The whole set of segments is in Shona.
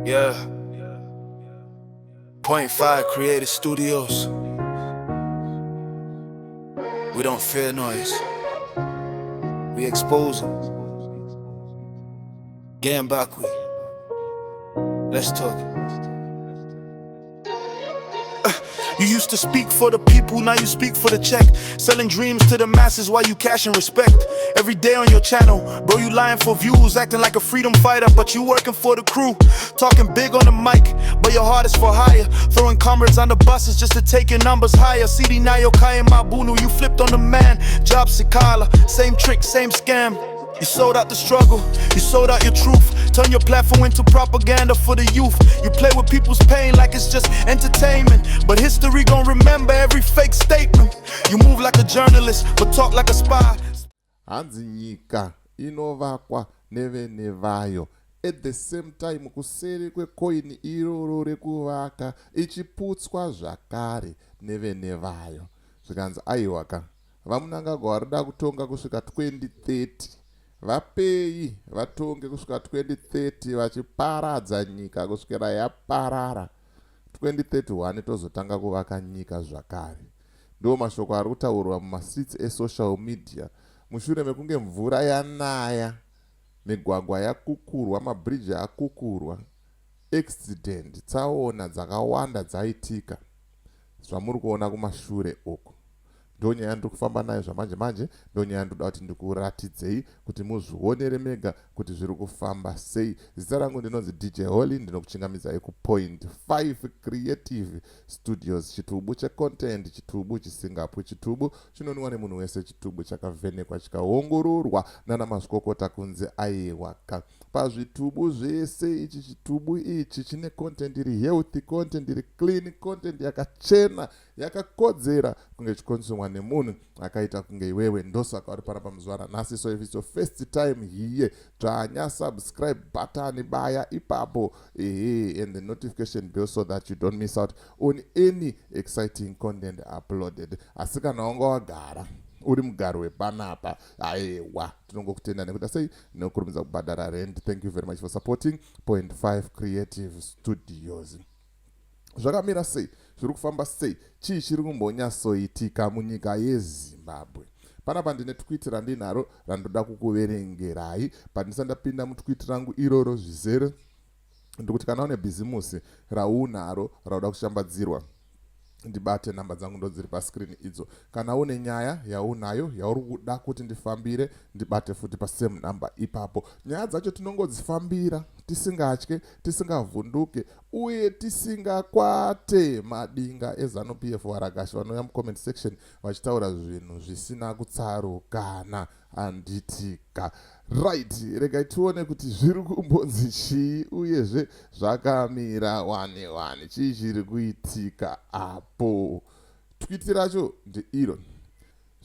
Yeah. Point five Creative Studios. We don't fear noise. We expose them. Getting back with. Let's talk. You used to speak for the people, now you speak for the check. Selling dreams to the masses while you cashing respect. Every day on your channel, bro, you lying for views. Acting like a freedom fighter, but you working for the crew. Talking big on the mic, but your heart is for hire. Throwing comrades on the buses just to take your numbers higher. CD Nayo Kaya Mabunu, you flipped on the man. Job Sikala, same trick, same scam. You sold out the struggle, you sold out your truth. Turn your platform into propaganda for the youth. You play with people's pain like it's just entertainment, but history gon' remember every fake statement. You move like a journalist, but talk like a spy. Hanzi Nyika inovakwa Nevene Vayo. At the same time kuseri kwecoin iroro rekuvaka ichiputswa zvakare Nevene Vayo. Zvikanzi aiwaka vamunangagwa varida kutonga kusvika 2030. Vapei vatonge kusvika 2030 vachiparadza nyika kusvikira yaparara. 2031 tozotanga kuvaka nyika zvakare. Ndo mashoko ari kutaurwa mumastreets esocial media. Mushure mekunge mvura yanaya, migwagwa yakukurwa, mabridge akukurwa, accident tsaona dzakawanda dzaitika. Zvamuri kuona kumashure uko. Ndo nyaya ndiri kufamba nayo zvamanje manje, ndo nyaya ndoda kuti ndikuratidzei kuti muzvionere mega kuti zviri kufamba sei. Zita rangu ndinonzi DJ Holly, ndinokuchingamidzai kuPoint 5 Creative Studios. Chitubu checontent, chitubu chisingapi, chitubu chinonwa nemunhu wese, chitubu chakavhenekwa chikaongororwa nana mazvikokota kunze aiwaka. Pazvitubu zvese ichi chitubu ichi chine content iri healthy, content iri clean, content yakachena, yakakodzera kunge chikonsumwa nemunhu akaita kunge iwewe. Ndosaka uri panapa muzuva ranhasi. So if it's your first time here, dzvanya subscribe button baya ipapo and the notification bell so that you don't miss out on any exciting content uploaded. Asi kana wanga wagara uri mugaro wepanapa, aiwa tinongokutenda nekuda sei nokurumidza kubhadhara rent. Thank you very much for supporting Point 5 Creative Studios. Zvakamira sei? Zviri kufamba sei? Chii chiri kumbonyatsoitika munyika yeZimbabwe? Panapa ndine tweet randinaro randoda kukuverengerai. Pandisati ndapinda mutweet rangu iroro zvizere, ndikuti kana une bhizimusi raunaro rauda kushambadzirwa, ndibate namba dzangu ndo dziri pascreen idzo. Kana une nyaya yaunayo yauri kuda kuti ndifambire, ndibate futi pasame number ipapo. Nyaya dzacho tinongodzifambira tisingatye, tisingavhunduke uye tisingakwate madinga eZanu PF waragashi vanouya mucomment section vachitaura zvinhu zvisina kutsarukana. Anditika right, regai tione kuti zviri kumbonzi chii uyezve zvakamira wane wane, chii chiri kuitika apo. Tweet racho ndeiro,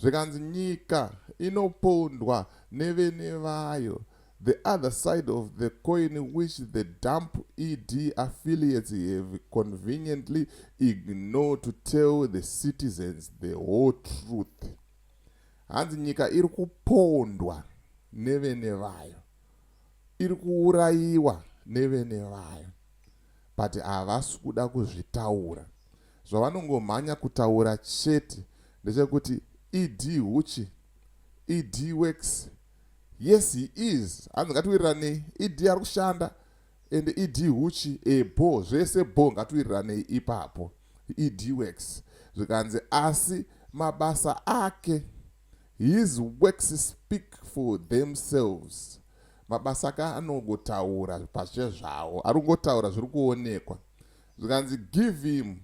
zvikanzi nyika inopondwa nevene vayo. The other side of the coin which the dump ED affiliates have conveniently ignored to tell the citizens the whole truth. Hanzi nyika iri kupondwa nevene vayo, iri kuuraiwa nevene vayo, but havasi kuda kuzvitaura. Zvavanongomhanya kutaura chete ndechekuti ED huchi, ED works. Yes he is. Hanzi ngatiwirirane, ED ari kushanda and ED huchi bo zvese bo ngatiwirirane ipapo. ED works. Zvikanzi asi mabasa ake, his works speak for themselves. Mabasa ake anongotaura pazve zvawo, ari kungotaura zviri kuonekwa. Zvikanzi give him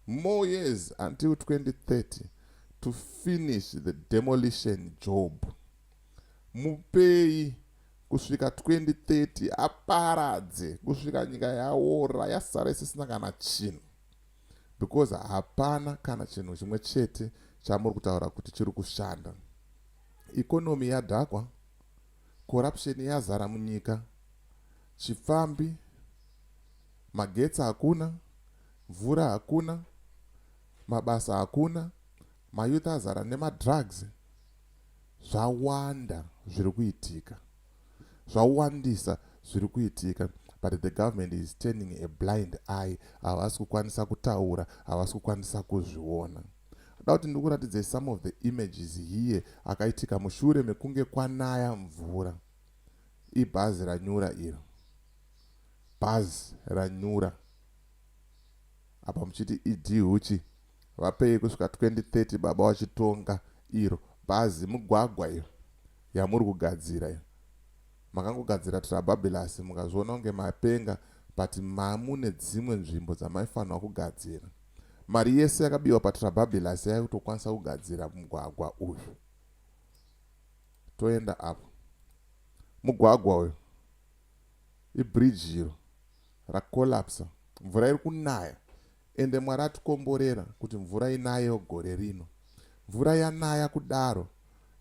more years until 2030 to finish the demolition job. Mupei kusvika 2030 aparadze kusvika nyika yaora yasara isisina kana chinhu, because hapana kana chinhu chimwe chete chamuri kutaura kuti chiri kushanda. Ikonomi yadhakwa, corruption yazara munyika, chifambi, magetsi hakuna, mvura hakuna, mabasa hakuna, mayouth azara nemadrugs. Zvawanda zviri kuitika, zvawandisa zviri kuitika. but the government is turning a blind eye. Havasi kukwanisa kutaura, havasi kukwanisa kuzviona. Ndoda kuti ndikuratidze some of the images here akaitika mushure mekunge kwanaya mvura. Ibhazi ranyura iro. Bhazi ranyura. Apa muchiti idhuchi. Vapei kusvika 2030 baba vachitonga iro. Bhazi mugwagwa iyo. Yamuri kugadzira iyo. Makangogadzira tirabhabhilasi mukazviona kunge mapenga, but mamune dzimwe nzvimbo dzamaifanirwa kugadzira. Mari yese yakabiwa patirabhabhilasi yaitokwanisa kugadzira mugwagwa uyu. Toenda apo. Mugwagwa uyu. Ibridge iro rakolapsa. Mvura iri kunaya. Ende Mwari atikomborera kuti mvura inaye gore rino. Mvura yanaya kudaro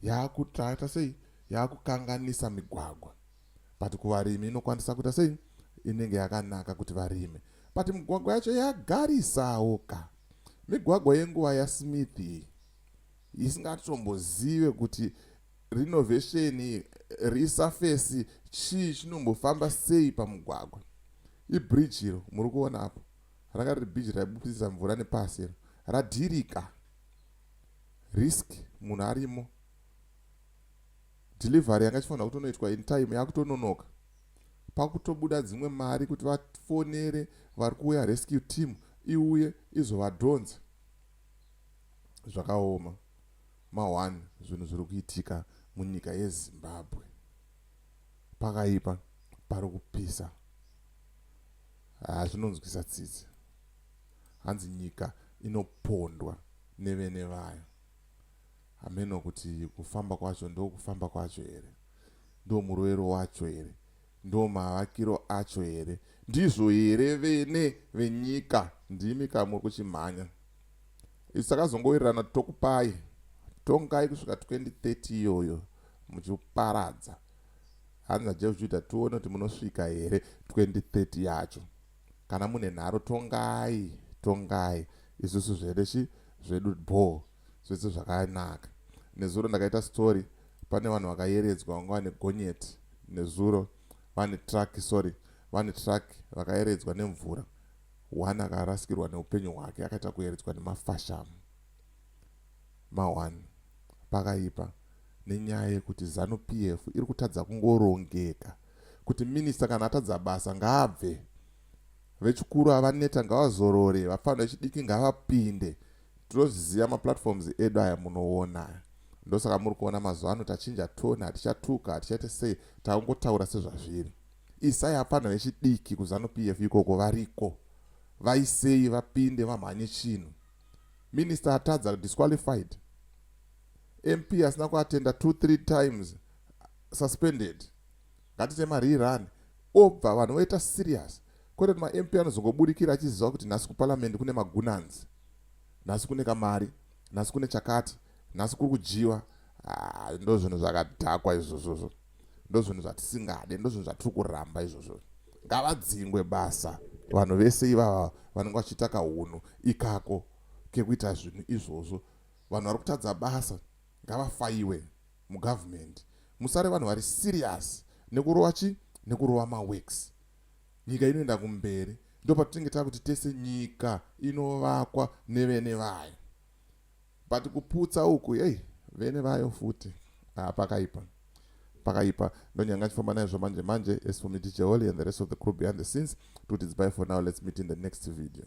yaakutaita sei? Yaakukanganisa migwagwa. But kuvarimi inokwanisa kuita sei? Inenge yakanaka kuti varime. But migwagwa yacho yagarisawo ka. Migwagwa yenguva yaSmith isingatombozive kuti renovation resurface chii chinombofamba sei pamugwagwa. Ibridge iro muri kuona apo. Ranga riri bridge raibudisa mvura nepasi iro. Radhirika. Risk munhu arimo. Delivery yanga chifanira kutonoitwa in time yakutononoka. Pakutobuda dzimwe mari kuti vafonere vari kuuya rescue team iuye izovadhonza. Zvakaoma. Ma1 zvinhu zviri kuitika munyika yeZimbabwe. Pakaipa pari kupisa. Zvinonzwisa tsitsi. Hanzi nyika inopondwa nevene vayo. Ameno kuti kufamba kwacho ndo kufamba kwacho here. Ndo murovero wacho here. Ndo mavakiro acho here. Ndizvo here vene venyika. Ndimi kamuri kuchimhanya. Isu takazongowirirana tokupai. Tongai kusvika 2030 iyoyo. Muchiparadza. Hanzi naJehovha Juda tuone kuti munosvika here 2030 yacho. Kana mune nharo tongai. Tongai. Isusu zvedu bho. Zvese zvakanaka. Nezuro ndakaita story. Pane vanhu vakayeredzwa vanga vane gonyeti. Nezuro vane truck vakayeredzwa nemvura. One akarasikirwa neupenyu hwake akaita kuyeredzwa nemafashamu. Ma1 pakaipa nenyaya yekuti ZANU-PF iri kutadza kungorongeka. Kuti minista kana atadza basa ngaabve. Vechikuru havaneta ngavazorore, vafana vechidiki ngavapinde. Tinoziva maplatforms edu aya munoona. Ndosaka muri kuona mazuva ano tachinja tone, hatichatuka, hatichaite sei, takungotaura sezvazviri. Isai hapana vechidiki kuZANU-PF ikoko variko. Vaisei vapinde vamhanye chinhu. Minister atadza disqualified. MP asina kuatenda 2-3 times suspended. Ngatite marerun. Obva vanhu voita serious. Kwete kuti ma-MP anozongobudikira achiziva kuti nhasi kuparliament kune magunanzi. Nhasi kune kamari, nhasi kune chakati, nhasi kuri kujiwa. Ndo zvinhu zvakadhakwa izvozvo. Ndo zvinhu zvatisingade, ndo zvinhu zvatiri kuramba izvozvo. Ngavadzingwe basa. Vanhu vese ivava vanenge vachiita kahunu ikako kekuita zvinhu izvozvo. Vanhu vari kutadza basa ngavafaiwe mugovernment. Musare vanhu vari serious nekurova chi? Nekurova maworks. Nyika inoenda kumberi. Ndo patinenge takuti tese nyika inovakwa nevene vayo. But kuputsa uku, vene vayo futi. Pakaipa. Pakaipa. Ndonyanga chifamba naizvo manje. As for me, DJ Oli and the rest of the crew behind the scenes, do it is bye for now. Let's meet in the next video.